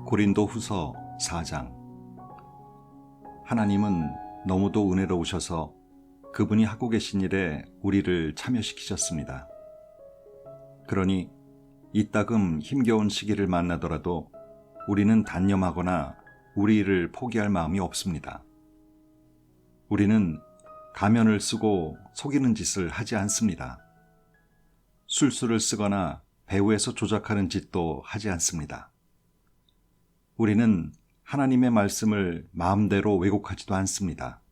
고린도후서 4장. 하나님은 너무도 은혜로우셔서 그분이 하고 계신 일에 우리를 참여시키셨습니다. 그러니 이따금 힘겨운 시기를 만나더라도 우리는 단념하거나 우리 일을 포기할 마음이 없습니다. 우리는 가면을 쓰고 속이는 짓을 하지 않습니다. 술수를 쓰거나 배후에서 조작하는 짓도 하지 않습니다. 우리는 하나님의 말씀을 마음대로 왜곡하지도 않습니다.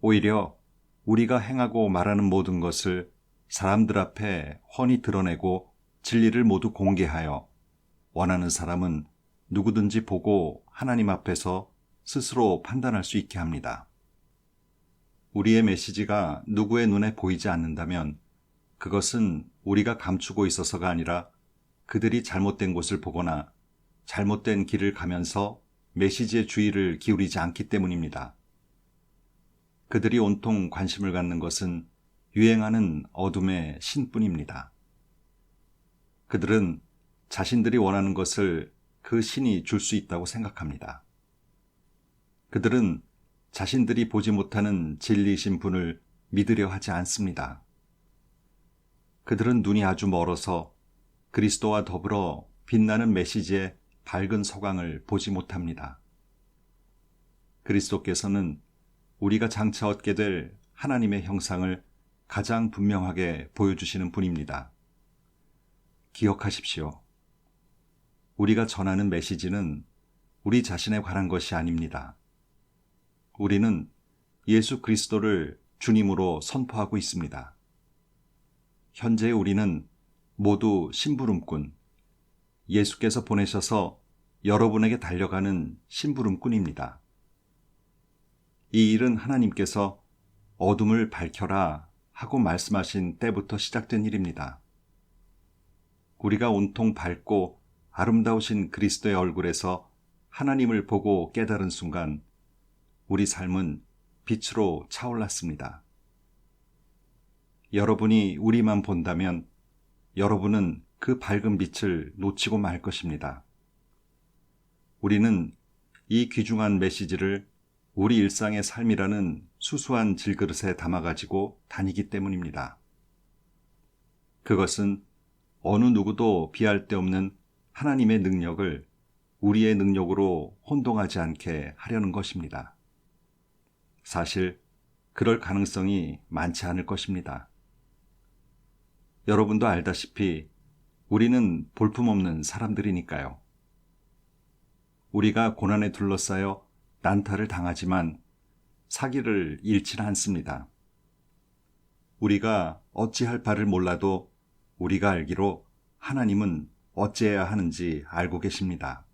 오히려 우리가 행하고 말하는 모든 것을 사람들 앞에 훤히 드러내고 진리를 모두 공개하여 원하는 사람은 누구든지 보고 하나님 앞에서 스스로 판단할 수 있게 합니다. 우리의 메시지가 누구의 눈에 보이지 않는다면 그것은 우리가 감추고 있어서가 아니라 그들이 잘못된 곳을 보거나 잘못된 길을 가면서 메시지의 주의를 기울이지 않기 때문입니다. 그들이 온통 관심을 갖는 것은 유행하는 어둠의 신뿐입니다. 그들은 자신들이 원하는 것을 그 신이 줄 수 있다고 생각합니다. 그들은 자신들이 보지 못하는 진리이신 분을 믿으려 하지 않습니다. 그들은 눈이 아주 멀어서 그리스도와 더불어 빛나는 메시지의 밝은 서광을 보지 못합니다. 그리스도께서는 우리가 장차 얻게 될 하나님의 형상을 가장 분명하게 보여주시는 분입니다. 기억하십시오. 우리가 전하는 메시지는 우리 자신에 관한 것이 아닙니다. 우리는 예수 그리스도를 주님으로 선포하고 있습니다. 현재 우리는 모두 심부름꾼, 예수께서 보내셔서 여러분에게 달려가는 심부름꾼입니다. 이 일은 하나님께서 어둠을 밝혀라 하고 말씀하신 때부터 시작된 일입니다. 우리가 온통 밝고 아름다우신 그리스도의 얼굴에서 하나님을 보고 깨달은 순간 우리 삶은 빛으로 차올랐습니다. 여러분이 우리만 본다면 여러분은 그 밝은 빛을 놓치고 말 것입니다. 우리는 이 귀중한 메시지를 우리 일상의 삶이라는 수수한 질그릇에 담아가지고 다니기 때문입니다. 그것은 어느 누구도 비할 데 없는 하나님의 능력을 우리의 능력으로 혼동하지 않게 하려는 것입니다. 사실 그럴 가능성이 많지 않을 것입니다. 여러분도 알다시피 우리는 볼품없는 사람들이니까요. 우리가 고난에 둘러싸여 난타를 당하지만 사기를 잃지는 않습니다. 우리가 어찌할 바를 몰라도 우리가 알기로 하나님은 어찌해야 하는지 알고 계십니다.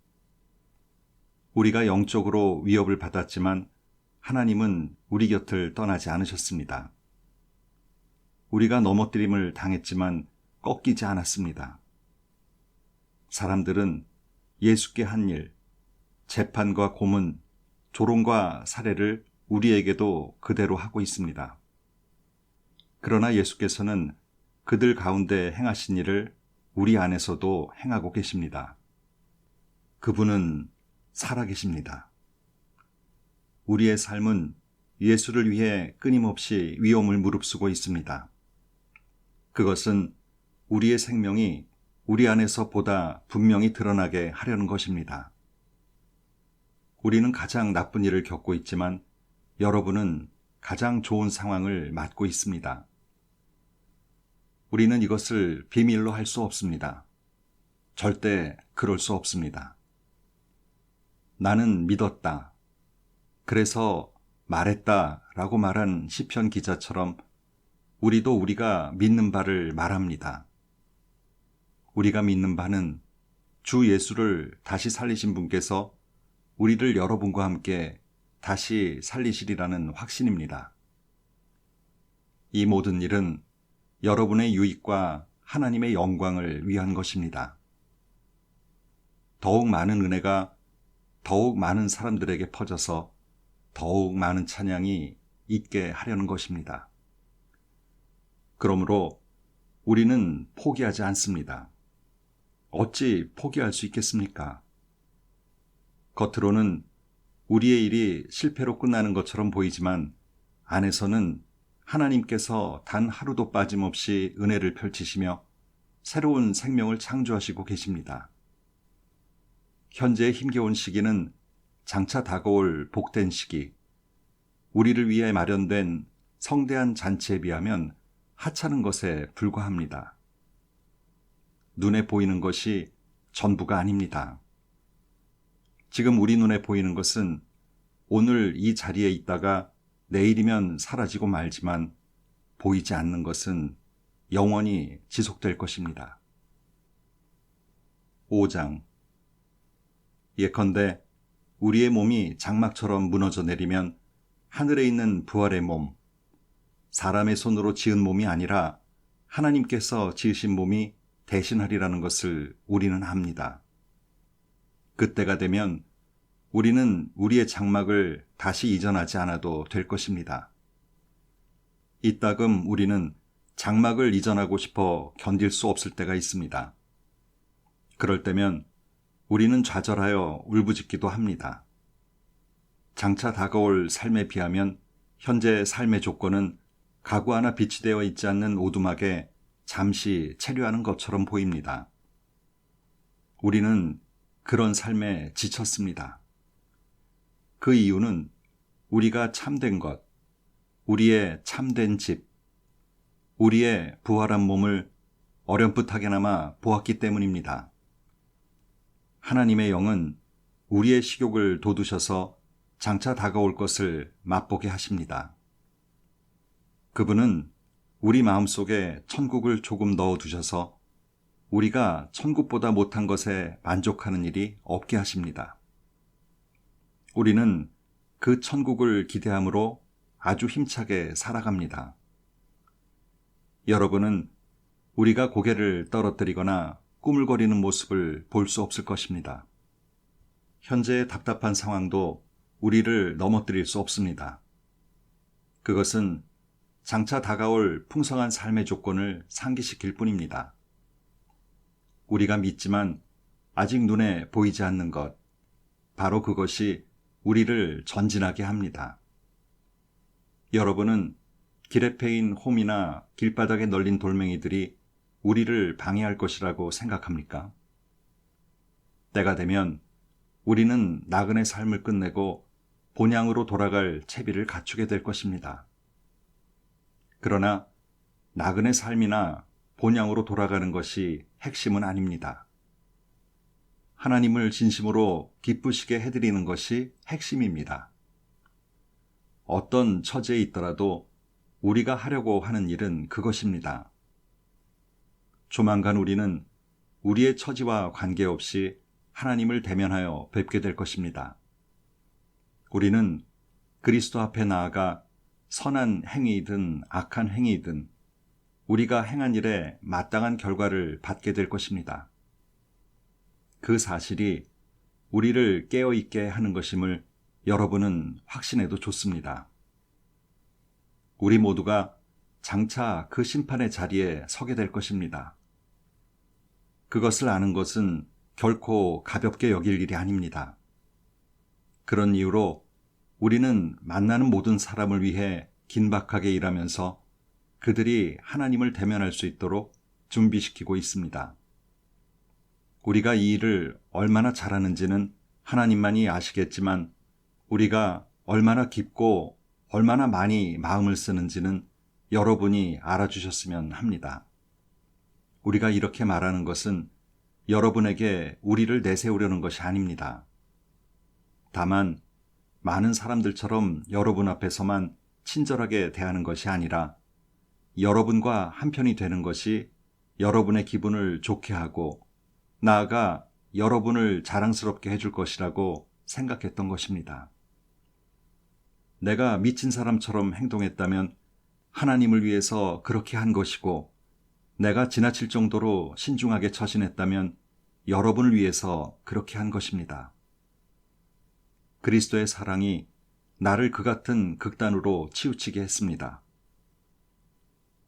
우리가 영적으로 위협을 받았지만 하나님은 우리 곁을 떠나지 않으셨습니다. 우리가 넘어뜨림을 당했지만 꺾이지 않았습니다. 사람들은 예수께 한 일, 재판과 고문, 조롱과 살해를 우리에게도 그대로 하고 있습니다. 그러나 예수께서는 그들 가운데 행하신 일을 우리 안에서도 행하고 계십니다. 그분은 살아계십니다. 우리의 삶은 예수를 위해 끊임없이 위험을 무릅쓰고 있습니다. 그것은 우리의 생명이 우리 안에서 보다 분명히 드러나게 하려는 것입니다. 우리는 가장 나쁜 일을 겪고 있지만 여러분은 가장 좋은 상황을 맞고 있습니다. 우리는 이것을 비밀로 할 수 없습니다. 절대 그럴 수 없습니다. 나는 믿었다. 그래서 말했다 라고 말한 시편 기자처럼 우리도 우리가 믿는 바를 말합니다. 우리가 믿는 바는 주 예수를 다시 살리신 분께서 우리를 여러분과 함께 다시 살리시리라는 확신입니다. 이 모든 일은 여러분의 유익과 하나님의 영광을 위한 것입니다. 더욱 많은 은혜가 더욱 많은 사람들에게 퍼져서 더욱 많은 찬양이 있게 하려는 것입니다. 그러므로 우리는 포기하지 않습니다. 어찌 포기할 수 있겠습니까? 겉으로는 우리의 일이 실패로 끝나는 것처럼 보이지만 안에서는 하나님께서 단 하루도 빠짐없이 은혜를 펼치시며 새로운 생명을 창조하시고 계십니다. 현재의 힘겨운 시기는 장차 다가올 복된 시기, 우리를 위해 마련된 성대한 잔치에 비하면 하찮은 것에 불과합니다. 눈에 보이는 것이 전부가 아닙니다. 지금 우리 눈에 보이는 것은 오늘 이 자리에 있다가 내일이면 사라지고 말지만 보이지 않는 것은 영원히 지속될 것입니다. 5장. 예컨대 우리의 몸이 장막처럼 무너져 내리면 하늘에 있는 부활의 몸, 사람의 손으로 지은 몸이 아니라 하나님께서 지으신 몸이 대신하리라는 것을 우리는 압니다. 그때가 되면 우리는 우리의 장막을 다시 이전하지 않아도 될 것입니다. 이따금 우리는 장막을 이전하고 싶어 견딜 수 없을 때가 있습니다. 그럴 때면 우리는 좌절하여 울부짖기도 합니다. 장차 다가올 삶에 비하면 현재의 삶의 조건은 가구 하나 비치되어 있지 않는 오두막에 잠시 체류하는 것처럼 보입니다. 우리는 그런 삶에 지쳤습니다. 그 이유는 우리가 참된 것, 우리의 참된 집, 우리의 부활한 몸을 어렴풋하게나마 보았기 때문입니다. 하나님의 영은 우리의 식욕을 돋우셔서 장차 다가올 것을 맛보게 하십니다. 그분은 우리 마음속에 천국을 조금 넣어두셔서 우리가 천국보다 못한 것에 만족하는 일이 없게 하십니다. 우리는 그 천국을 기대함으로 아주 힘차게 살아갑니다. 여러분은 우리가 고개를 떨어뜨리거나 꾸물거리는 모습을 볼 수 없을 것입니다. 현재의 답답한 상황도 우리를 넘어뜨릴 수 없습니다. 그것은 장차 다가올 풍성한 삶의 조건을 상기시킬 뿐입니다. 우리가 믿지만 아직 눈에 보이지 않는 것, 바로 그것이 우리를 전진하게 합니다. 여러분은 길에 패인 홈이나 길바닥에 널린 돌멩이들이 우리를 방해할 것이라고 생각합니까? 때가 되면 우리는 나그네 삶을 끝내고 본향으로 돌아갈 채비를 갖추게 될 것입니다. 그러나 나그네 삶이나 본향으로 돌아가는 것이 핵심은 아닙니다. 하나님을 진심으로 기쁘시게 해드리는 것이 핵심입니다. 어떤 처지에 있더라도 우리가 하려고 하는 일은 그것입니다. 조만간 우리는 우리의 처지와 관계없이 하나님을 대면하여 뵙게 될 것입니다. 우리는 그리스도 앞에 나아가 선한 행위이든 악한 행위이든 우리가 행한 일에 마땅한 결과를 받게 될 것입니다. 그 사실이 우리를 깨어있게 하는 것임을 여러분은 확신해도 좋습니다. 우리 모두가 장차 그 심판의 자리에 서게 될 것입니다. 그것을 아는 것은 결코 가볍게 여길 일이 아닙니다. 그런 이유로 우리는 만나는 모든 사람을 위해 긴박하게 일하면서 그들이 하나님을 대면할 수 있도록 준비시키고 있습니다. 우리가 이 일을 얼마나 잘하는지는 하나님만이 아시겠지만 우리가 얼마나 깊고 얼마나 많이 마음을 쓰는지는 여러분이 알아주셨으면 합니다. 우리가 이렇게 말하는 것은 여러분에게 우리를 내세우려는 것이 아닙니다. 다만 많은 사람들처럼 여러분 앞에서만 친절하게 대하는 것이 아니라 여러분과 한편이 되는 것이 여러분의 기분을 좋게 하고 나아가 여러분을 자랑스럽게 해줄 것이라고 생각했던 것입니다. 내가 미친 사람처럼 행동했다면 하나님을 위해서 그렇게 한 것이고 내가 지나칠 정도로 신중하게 처신했다면 여러분을 위해서 그렇게 한 것입니다. 그리스도의 사랑이 나를 그 같은 극단으로 치우치게 했습니다.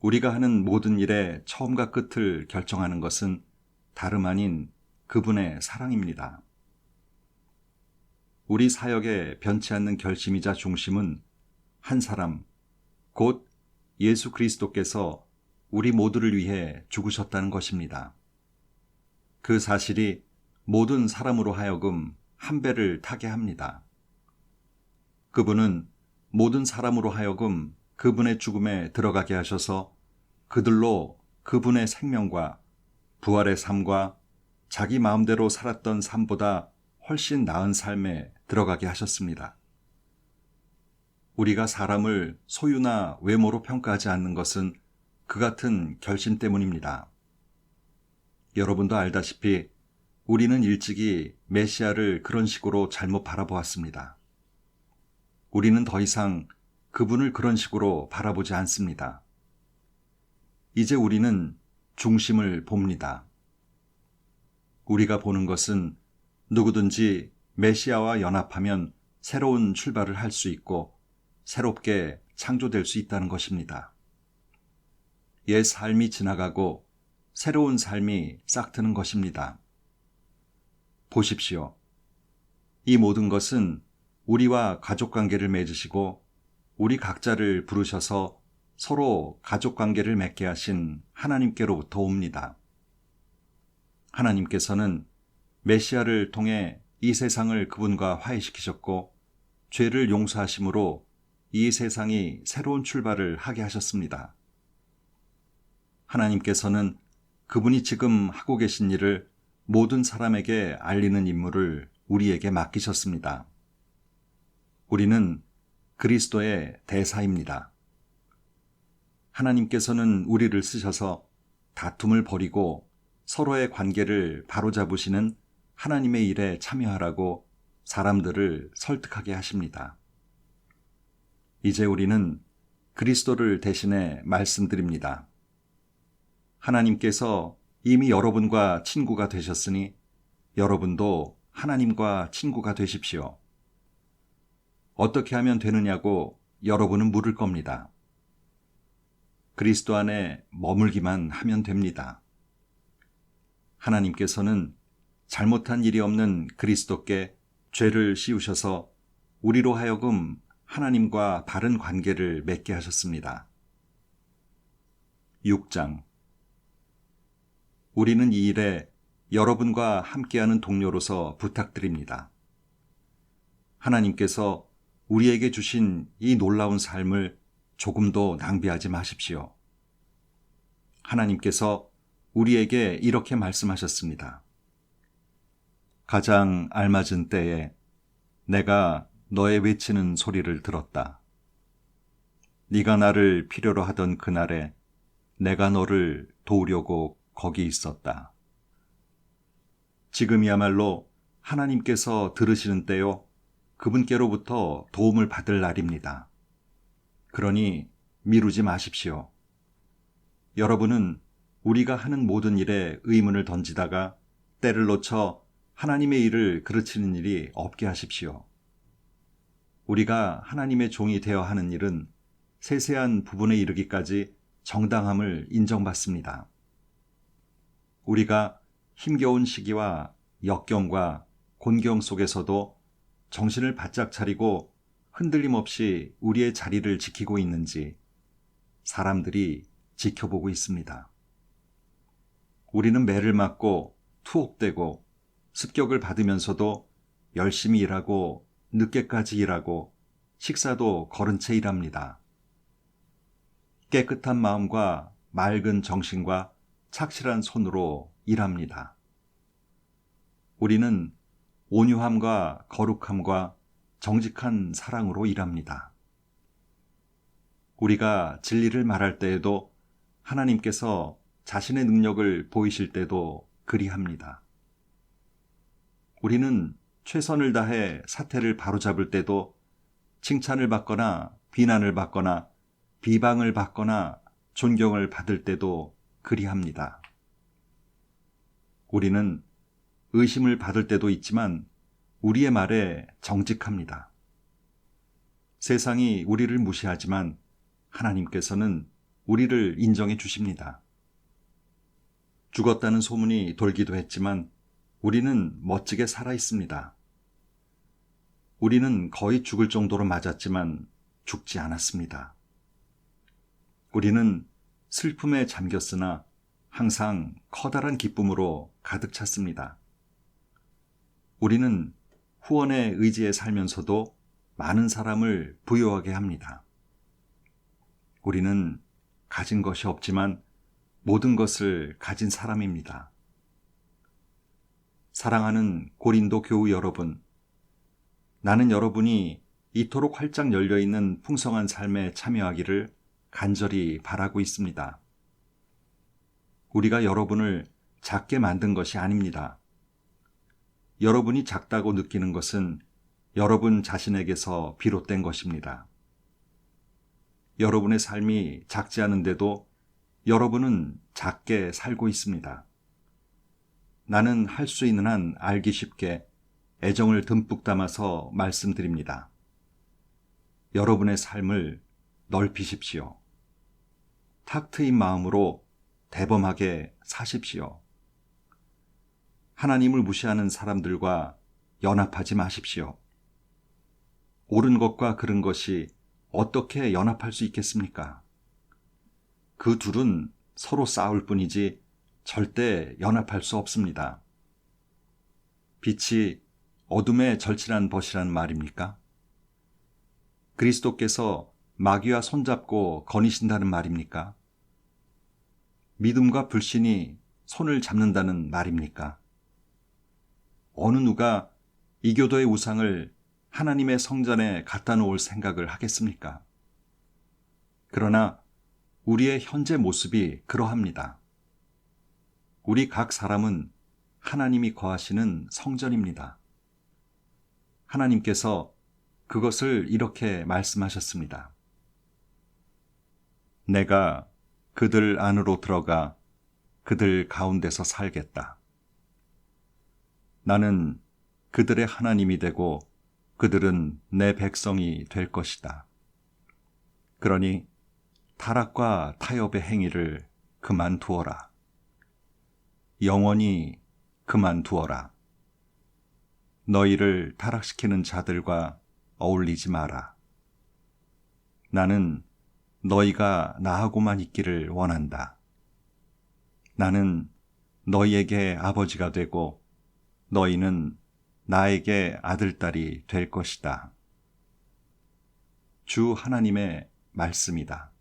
우리가 하는 모든 일의 처음과 끝을 결정하는 것은 다름 아닌 그분의 사랑입니다. 우리 사역의 변치 않는 결심이자 중심은 한 사람, 곧 예수 그리스도께서 우리 모두를 위해 죽으셨다는 것입니다. 그 사실이 모든 사람으로 하여금 한 배를 타게 합니다. 그분은 모든 사람으로 하여금 그분의 죽음에 들어가게 하셔서 그들로 그분의 생명과 부활의 삶과 자기 마음대로 살았던 삶보다 훨씬 나은 삶에 들어가게 하셨습니다. 우리가 사람을 소유나 외모로 평가하지 않는 것은 그 같은 결심 때문입니다. 여러분도 알다시피 우리는 일찍이 메시아를 그런 식으로 잘못 바라보았습니다. 우리는 더 이상 그분을 그런 식으로 바라보지 않습니다. 이제 우리는 중심을 봅니다. 우리가 보는 것은 누구든지 메시아와 연합하면 새로운 출발을 할 수 있고 새롭게 창조될 수 있다는 것입니다. 옛 삶이 지나가고 새로운 삶이 싹트는 것입니다. 보십시오. 이 모든 것은 우리와 가족관계를 맺으시고 우리 각자를 부르셔서 서로 가족관계를 맺게 하신 하나님께로부터 옵니다. 하나님께서는 메시아를 통해 이 세상을 그분과 화해시키셨고 죄를 용서하심으로 이 세상이 새로운 출발을 하게 하셨습니다. 하나님께서는 그분이 지금 하고 계신 일을 모든 사람에게 알리는 임무를 우리에게 맡기셨습니다. 우리는 그리스도의 대사입니다. 하나님께서는 우리를 쓰셔서 다툼을 버리고 서로의 관계를 바로잡으시는 하나님의 일에 참여하라고 사람들을 설득하게 하십니다. 이제 우리는 그리스도를 대신해 말씀드립니다. 하나님께서 이미 여러분과 친구가 되셨으니 여러분도 하나님과 친구가 되십시오. 어떻게 하면 되느냐고 여러분은 물을 겁니다. 그리스도 안에 머물기만 하면 됩니다. 하나님께서는 잘못한 일이 없는 그리스도께 죄를 씌우셔서 우리로 하여금 하나님과 바른 관계를 맺게 하셨습니다. 6장. 우리는 이 일에 여러분과 함께하는 동료로서 부탁드립니다. 하나님께서 우리에게 주신 이 놀라운 삶을 조금도 낭비하지 마십시오. 하나님께서 우리에게 이렇게 말씀하셨습니다. 가장 알맞은 때에 내가 너의 외치는 소리를 들었다. 네가 나를 필요로 하던 그날에 내가 너를 도우려고 거기 있었다. 지금이야말로 하나님께서 들으시는 때요, 그분께로부터 도움을 받을 날입니다. 그러니 미루지 마십시오. 여러분은 우리가 하는 모든 일에 의문을 던지다가 때를 놓쳐 하나님의 일을 그르치는 일이 없게 하십시오. 우리가 하나님의 종이 되어 하는 일은 세세한 부분에 이르기까지 정당함을 인정받습니다. 우리가 힘겨운 시기와 역경과 곤경 속에서도 정신을 바짝 차리고 흔들림 없이 우리의 자리를 지키고 있는지 사람들이 지켜보고 있습니다. 우리는 매를 맞고 투옥되고 습격을 받으면서도 열심히 일하고 늦게까지 일하고 식사도 거른 채 일합니다. 깨끗한 마음과 맑은 정신과 착실한 손으로 일합니다. 우리는 온유함과 거룩함과 정직한 사랑으로 일합니다. 우리가 진리를 말할 때에도 하나님께서 자신의 능력을 보이실 때도 그리합니다. 우리는 최선을 다해 사태를 바로잡을 때도 칭찬을 받거나 비난을 받거나 비방을 받거나 존경을 받을 때도 그리합니다. 우리는 의심을 받을 때도 있지만 우리의 말에 정직합니다. 세상이 우리를 무시하지만 하나님께서는 우리를 인정해 주십니다. 죽었다는 소문이 돌기도 했지만 우리는 멋지게 살아 있습니다. 우리는 거의 죽을 정도로 맞았지만 죽지 않았습니다. 우리는 슬픔에 잠겼으나 항상 커다란 기쁨으로 가득 찼습니다. 우리는 후원의 의지에 살면서도 많은 사람을 부유하게 합니다. 우리는 가진 것이 없지만 모든 것을 가진 사람입니다. 사랑하는 고린도 교우 여러분, 나는 여러분이 이토록 활짝 열려있는 풍성한 삶에 참여하기를 간절히 바라고 있습니다. 우리가 여러분을 작게 만든 것이 아닙니다. 여러분이 작다고 느끼는 것은 여러분 자신에게서 비롯된 것입니다. 여러분의 삶이 작지 않은데도 여러분은 작게 살고 있습니다. 나는 할 수 있는 한 알기 쉽게 애정을 듬뿍 담아서 말씀드립니다. 여러분의 삶을 넓히십시오. 탁 트인 마음으로 대범하게 사십시오. 하나님을 무시하는 사람들과 연합하지 마십시오. 옳은 것과 그른 것이 어떻게 연합할 수 있겠습니까? 그 둘은 서로 싸울 뿐이지 절대 연합할 수 없습니다. 빛이 어둠에 절친한 벗이란 말입니까? 그리스도께서 마귀와 손잡고 거니신다는 말입니까? 믿음과 불신이 손을 잡는다는 말입니까? 어느 누가 이교도의 우상을 하나님의 성전에 갖다 놓을 생각을 하겠습니까? 그러나 우리의 현재 모습이 그러합니다. 우리 각 사람은 하나님이 거하시는 성전입니다. 하나님께서 그것을 이렇게 말씀하셨습니다. 내가 그들 안으로 들어가 그들 가운데서 살겠다. 나는 그들의 하나님이 되고 그들은 내 백성이 될 것이다. 그러니 타락과 타협의 행위를 그만두어라. 영원히 그만두어라. 너희를 타락시키는 자들과 어울리지 마라. 나는 너희가 나하고만 있기를 원한다. 나는 너희에게 아버지가 되고 너희는 나에게 아들딸이 될 것이다. 주 하나님의 말씀이다.